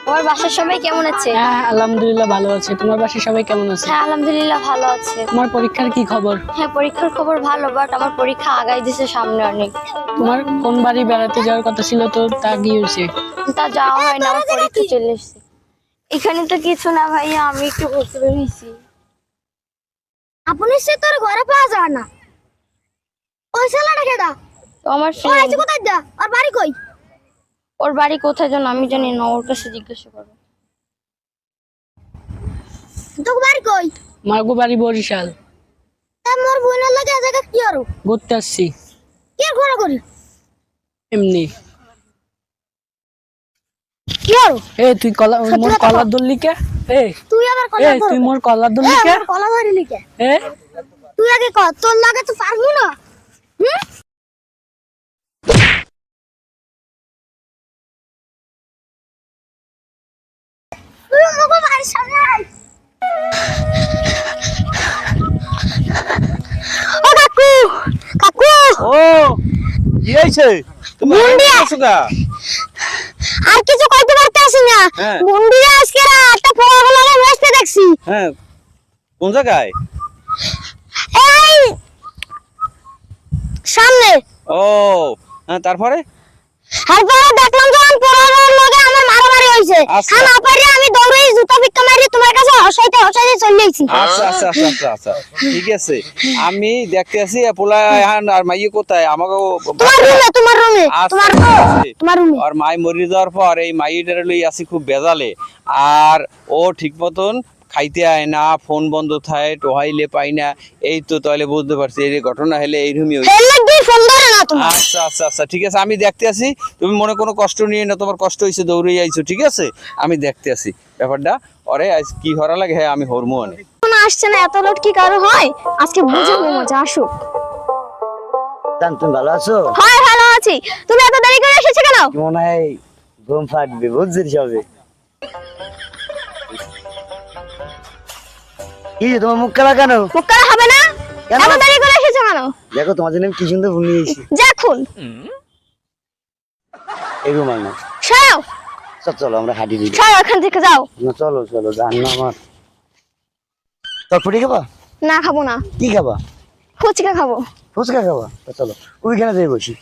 আমার বাসার সবাই কেমন আছে? হ্যাঁ আলহামদুলিল্লাহ ভালো আছে। তোমার বাসায় সবাই কেমন আছে? হ্যাঁ আলহামদুলিল্লাহ ভালো আছে। তোমার পরীক্ষার কি খবর? হ্যাঁ পরীক্ষার খবর ভালো, বাট আমার পরীক্ষা আগাই দিছে সামনে অনেক। তোমার কোন বাড়ি বেড়াতে যাওয়ার কথা ছিল, তো তা কি হয়েছে? তা যাওয়া হয় না, আমার পরীক্ষা চলে এসেছে। এখানে তো কিছু না ভাইয়া, আমি একটু ঘুরতে বেরিয়েছি। আপনি সে তোর ঘরে পাওয়া যায় না। ওই ছেলেটা কেডা? তো আমার ও আইছে কোথায় যা? আর বাড়ি কই? ওর বাড়ি কোথায় যেন আমি জানি না, ওর কাছে জিজ্ঞাসা করো। তোর বাড়ি কই? মার্গো বাড়ি বরিশাল। তা মোর বোনের লাগে এই জায়গা কি আরো? ঘুরতে আসছি কি ঘোরা করি? এমনি। কি আরো? তুই মোর কলার ধরলি কে? তুই আবার কলা ধর। তুই মোর কলার ধরলি কে? কলা ধরিলি কে? এ তুই আগে ক, তোর লাগে তো পারবি না। হুম? তুই আমাকে বাড়ির সামনে আয়। ও কাকু, কাকু, ও কি হইছে? তুমি মুন্ডিয়া। আসছো গা? আর কিছু কইতে পারতাছি না। হ্যাঁ। মুন্ডি আজকে রাতে পোলাগুলো বসতে দেখছি। হ্যাঁ, কোন জায়গায়? এই সামনে। ও হ্যাঁ, তারপরে তারপরে দেখলাম যখন পোলাগুলোর লগে আমার মারামারি হইছে। আচ্ছা। হ্যাঁ না পারি আমি দৌড়ে জুতা ভিক্ষা মারি তোমার কাছে হসাইতে হসাইতে চলে আইছি। আচ্ছা আচ্ছা আচ্ছা আচ্ছা আচ্ছা ঠিক আছে। আমি দেখতে আছি পোলা এখন আর মাইয়ে কোথায় আমাকে তোমার রুমে, তোমার রুমে, তোমার তোমার রুমে। আর মাই মরি যাওয়ার পর এই মাইয়েটারে লই আসি খুব বেজালে। আর ও ঠিক মতন খাইতে আয় না, ফোন বন্ধ থাকে, টোহাইলে পাই না। এই তো তাহলে বুঝতে পারছি এই ঘটনা হলে এইরকমই হইছে। হেল লাগি ফোন ধরে না তোমার। আচ্ছা আচ্ছা আচ্ছা ঠিক আছে, আমি দেখতে আছি। তুমি মনে কোনো কষ্ট নিয়ে না, তোমার কষ্ট হয়েছে দৌড়ে আইছো, ঠিক আছে? আমি দেখতে আছি ব্যাপারটা। অরে আজ কি হরা লাগে, হ্যাঁ আমি হরমু অনেক। কোন আসছে না, এত লোট কি কারো হয়? আজকে বুঝাবো মজা, আসুক। জান তুমি ভালো আছো? হয় ভালো আছি। তুমি এত দেরি করে এসেছো কেন? মনে হয় ঘুম ফাটবে, বুঝছিস সবে। কি যে তোমার মুখ কালা কেন? মুখ কালা হবে না? কেন? এত দেরি করে এসেছো কেন? দেখো তোমার জন্য আমি কি সুন্দর ফুল নিয়ে এসেছি। দেখুন এই রুমাল না, সরাও, চলো আমরা হাঁটি দিই। সরাও এখান থেকে, যাও। না চলো চলো, জান না আমার। তোর ফুটি খাবা? না খাবো না, কি খাবা? ফুচকা খাবো। ফুচকা খাবা? তো চলো ওইখানে যাই বসি।